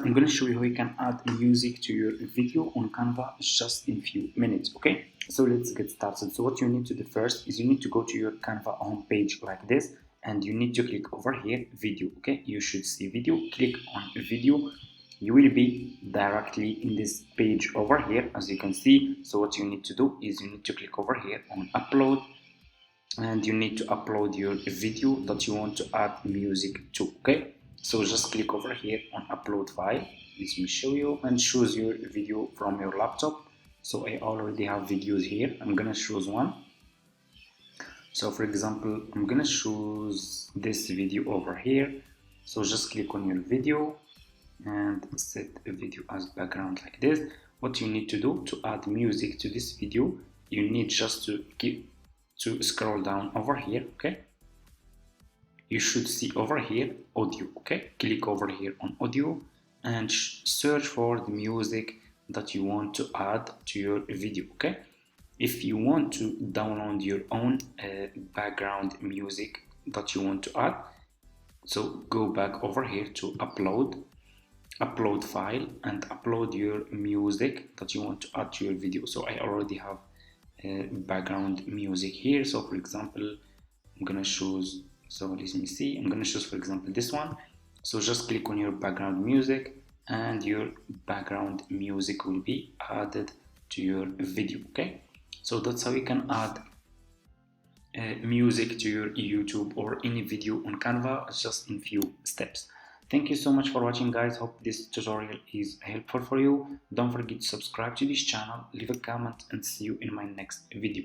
I'm going to show you how you can add music to your video on Canva just in few minutes. Okay, so let's get started. So what you need to do first is you need to go to your Canva homepage like this, and you need to click over here video. Okay, you should see video. Click on video. You will be directly in this page over here, as you can see. So what you need to do is you need to click over here on upload, and you need to upload your video that you want to add music to. Okay, so just click over here on upload file. Let me show you, and choose your video from your laptop. So I already have videos here. I'm gonna choose one. So for example, I'm gonna choose this video over here. So just click on your video and set a video as background like this. What you need to do to add music to this video, you need just to scroll down over here. Okay, you should see over here audio. Okay, click over here on audio and search for the music that you want to add to your video. Okay, if you want to download your own background music that you want to add, so go back over here to upload file and upload your music that you want to add to your video. So I already have background music here. So for example, I'm gonna choose, so let me see, I'm gonna choose for example this one. So just click on your background music and your background music will be added to your video. Okay, so that's how you can add music to your YouTube or any video on Canva just in few steps. Thank you so much for watching, guys. Hope this tutorial is helpful for you. Don't forget to subscribe to this channel, leave a comment, and see you in my next video.